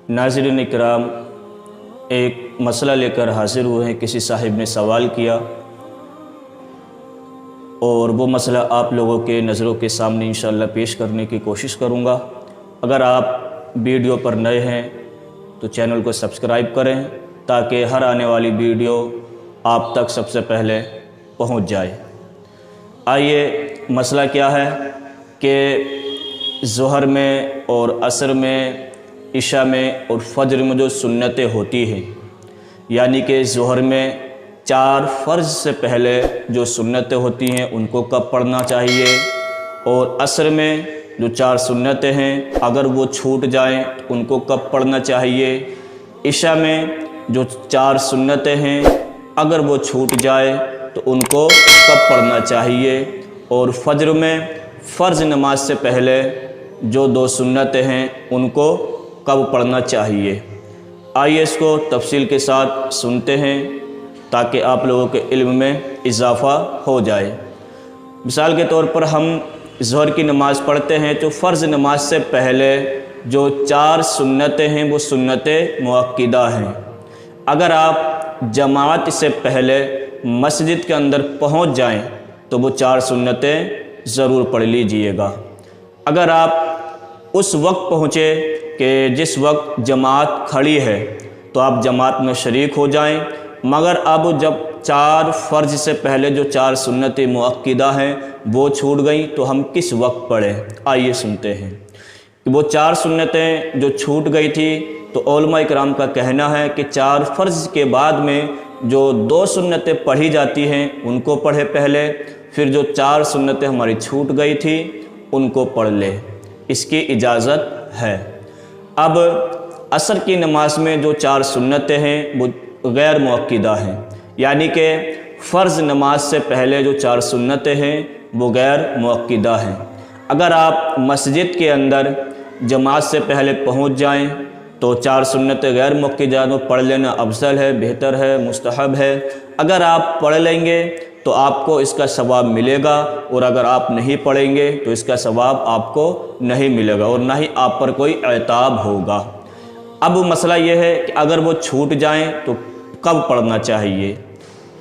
नाज़रीन इकराम, एक मसला लेकर हाज़िर हुए हैं। किसी साहिब ने सवाल किया और वो मसला आप लोगों के नज़रों के सामने इंशाअल्लाह पेश करने की कोशिश करूँगा। अगर आप वीडियो पर नए हैं तो चैनल को सब्सक्राइब करें ताकि हर आने वाली वीडियो आप तक सबसे पहले पहुँच जाए। आइए, मसला क्या है कि ज़ोहर में और असर में, इशा में और फजर में जो सुन्नतें होती हैं, यानी कि ज़ोहर में 4 फ़र्ज़ से पहले जो सुन्नतें होती हैं उनको कब पढ़ना चाहिए, और असर में जो 4 सुन्नतें हैं अगर वो छूट जाएं तो उनको कब पढ़ना चाहिए, इशा में जो 4 सुन्नतें हैं अगर वो छूट जाए तो उनको कब पढ़ना चाहिए, और फजर में फ़र्ज़ नमाज से पहले जो 2 सुन्नतें हैं उनको कब पढ़ना चाहिए। आइए इसको तफसील के साथ सुनते हैं ताकि आप लोगों के इल्म में इजाफ़ा हो जाए। मिसाल के तौर पर हम ज़ोहर की नमाज़ पढ़ते हैं तो फ़र्ज़ नमाज से पहले जो 4 सुन्नतें हैं वो सुन्नतें मुअक्किदा हैं। अगर आप जमात से पहले मस्जिद के अंदर पहुंच जाएं तो वो 4 सुन्नतें ज़रूर पढ़ लीजिएगा। अगर आप उस वक्त पहुँचे कि जिस वक्त जमात खड़ी है तो आप जमात में शरीक हो जाएं, मगर अब जब 4 फ़र्ज़ से पहले जो 4 सुन्नतें मुअक्किदा हैं वो छूट गई तो हम किस वक्त पढ़ें। आइए सुनते हैं कि वो 4 सुन्नतें जो छूट गई थी तो उलमा इकराम का कहना है कि 4 फ़र्ज़ के बाद में जो 2 सुन्नतें पढ़ी जाती हैं उनको पढ़े पहले, फिर जो 4 सुन्नतें हमारी छूट गई थी उनको पढ़ ले, इसकी इजाज़त है। अब असर की नमाज में जो 4 सुन्नतें हैं वो गैर मुअक्किदा हैं, यानी कि फ़र्ज़ नमाज से पहले जो 4 सुन्नतें हैं वो गैर मुअक्किदा हैं। अगर आप मस्जिद के अंदर जमात से पहले पहुंच जाएं तो 4 सुन्नतें गैर मुअक्किदा को पढ़ लेना अफजल है, बेहतर है, मुस्तहब है। अगर आप पढ़ लेंगे तो आपको इसका सवाब मिलेगा, और अगर आप नहीं पढ़ेंगे तो इसका सवाब आपको नहीं मिलेगा और ना ही आप पर कोई एताब होगा। अब मसला ये है कि अगर वो छूट जाएं तो कब पढ़ना चाहिए,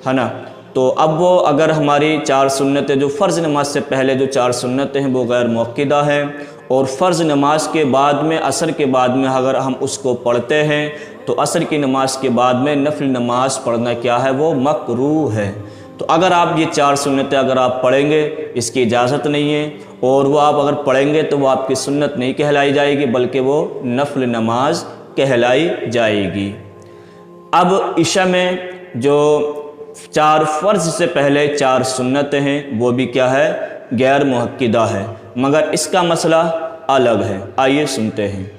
है ना। तो अब वो अगर हमारी 4 सुन्नतें जो फ़र्ज़ नमाज से पहले जो 4 सुन्नतें हैं वो गैर मुअक्किदा हैं, और फ़र्ज़ नमाज के बाद में, असर के बाद में अगर हम उसको पढ़ते हैं तो असर की नमाज के बाद में नफिल नमाज पढ़ना क्या है, वो मकरूह है। तो अगर आप ये 4 सुन्नतें अगर आप पढ़ेंगे, इसकी इजाज़त नहीं है, और वो आप अगर पढ़ेंगे तो वो आपकी सुन्नत नहीं कहलाई जाएगी बल्कि वो नफिल नमाज कहलाई जाएगी। अब इशा में जो 4 फ़र्ज़ से पहले 4 सुन्नतें हैं वो भी क्या है, गैर मुअक्किदा है, मगर इसका मसला अलग है। आइए सुनते हैं।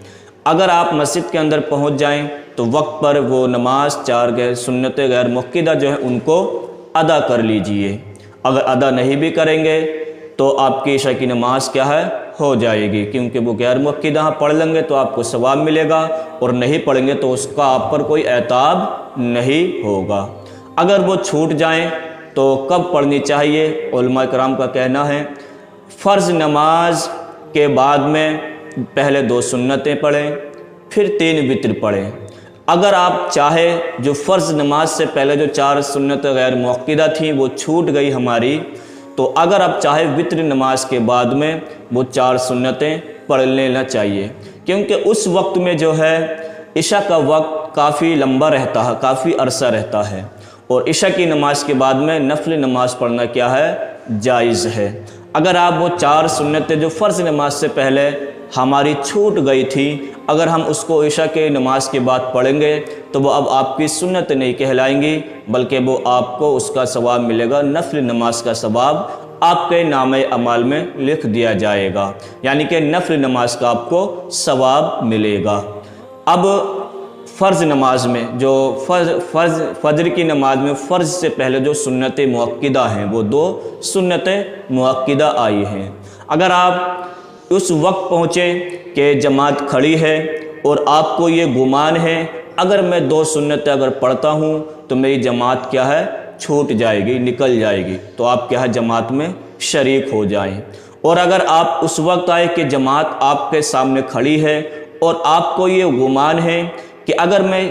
अगर आप मस्जिद के अंदर पहुंच जाएं तो वक्त पर वो नमाज 4 सुन्नतें गैर मुअक्किदा जो है उनको अदा कर लीजिए। अगर अदा नहीं भी करेंगे तो आपकी इशा की नमाज क्या है, हो जाएगी, क्योंकि वो गैर मुअक्किदा पढ़ लेंगे तो आपको सवाब मिलेगा, और नहीं पढ़ेंगे तो उसका आप पर कोई एताब नहीं होगा। अगर वो छूट जाएं तो कब पढ़नी चाहिए, उलमा इकराम का कहना है फ़र्ज़ नमाज के बाद में पहले 2 सुन्नतें पढ़ें, फिर 3 वित्र पढ़ें। अगर आप चाहे जो फ़र्ज़ नमाज से पहले जो 4 सुन्नतें गैर मुअक्किदा थी वो छूट गई हमारी, तो अगर आप चाहे वित्र नमाज के बाद में वो 4 सुन्नतें पढ़ लेना चाहिए, क्योंकि उस वक्त में जो है इशा का वक्त काफ़ी लंबा रहता है, काफ़ी अरसा रहता है, और इशा की नमाज के बाद में नफिल नमाज पढ़ना क्या है, जायज़ है। अगर आप वो 4 सुन्नतें जो फ़र्ज़ नमाज से पहले हमारी छूट गई थी, अगर हम उसको इशा के नमाज के बाद पढ़ेंगे तो वो अब आपकी सुन्नत नहीं कहलाएंगी, बल्कि वो आपको उसका सवाब मिलेगा, नफिल नमाज का सवाब आपके नामे अमाल में लिख दिया जाएगा, यानी कि नफिल नमाज का आपको सवाब मिलेगा। अब फ़र्ज़ नमाज में जो फजर की नमाज में फ़र्ज़ से पहले जो सुन्नतें मुअक्किदा हैं वो 2 सुन्नतें मुअक्किदा आई हैं। अगर आप उस वक्त पहुँचे कि जमात खड़ी है और आपको ये गुमान है अगर मैं 2 सुन्नतें अगर पढ़ता हूँ तो मेरी जमात क्या है, छूट जाएगी, निकल जाएगी, तो आप क्या है जमात में शरीक हो जाएं। और अगर आप उस वक्त आए कि जमात आपके सामने खड़ी है اور آپ کو یہ گمان ہے کہ اگر میں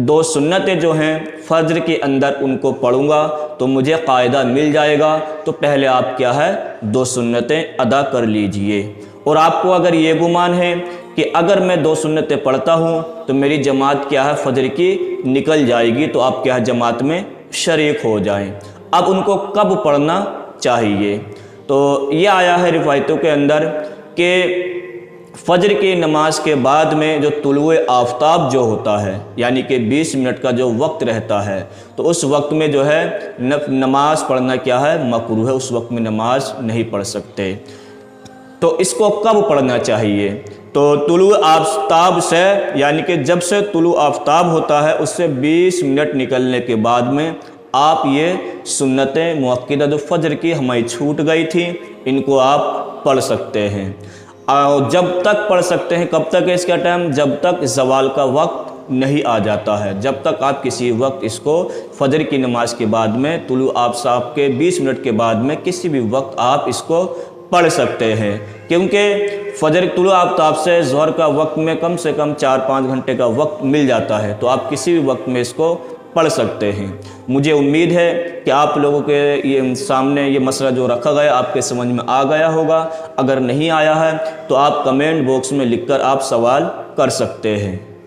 2 سنتیں جو ہیں فجر کے اندر ان کو پڑھوں گا تو مجھے قاعدہ مل جائے گا، تو پہلے آپ کیا ہے 2 سنتیں ادا کر لیجئے۔ اور آپ کو اگر یہ گمان ہے کہ اگر میں 2 سنتیں پڑھتا ہوں تو میری جماعت کیا ہے فجر کی نکل جائے گی، تو آپ کیا ہے جماعت میں شریک ہو جائیں۔ اب ان کو کب پڑھنا چاہیے؟ تو یہ آیا ہے روایتوں کے اندر کہ فجر کی نماز کے بعد میں جو طلوع آفتاب جو ہوتا ہے، یعنی کہ 20 منٹ کا جو وقت رہتا ہے، تو اس وقت میں جو ہے نماز پڑھنا کیا ہے مکروہ ہے، اس وقت میں نماز نہیں پڑھ سکتے۔ تو اس کو کب پڑھنا چاہیے؟ تو طلوع آفتاب سے، یعنی کہ جب سے طلوع آفتاب ہوتا ہے اس سے 20 منٹ نکلنے کے بعد میں آپ یہ سنتیں مؤکدہ جو فجر کی ہمیں چھوٹ گئی تھی ان کو آپ پڑھ سکتے ہیں۔ اور جب تک پڑھ سکتے ہیں، کب تک ہے اس کا ٹائم؟ جب تک زوال کا وقت نہیں آ جاتا ہے، جب تک آپ کسی وقت اس کو فجر کی نماز کے بعد میں طلوع آفتاب کے 20 منٹ کے بعد میں کسی بھی وقت آپ اس کو پڑھ سکتے ہیں، کیونکہ فجر طلوع آفتاب سے ظہر کا وقت میں کم سے کم 4-5 گھنٹے کا وقت مل جاتا ہے، تو آپ کسی بھی وقت میں اس کو پڑھ سکتے ہیں۔ مجھے امید ہے کہ آپ لوگوں کے یہ سامنے یہ مسئلہ جو رکھا گیا آپ کے سمجھ میں آ گیا ہوگا۔ اگر نہیں آیا ہے تو آپ کمنٹ باکس میں لکھ کر آپ سوال کر سکتے ہیں۔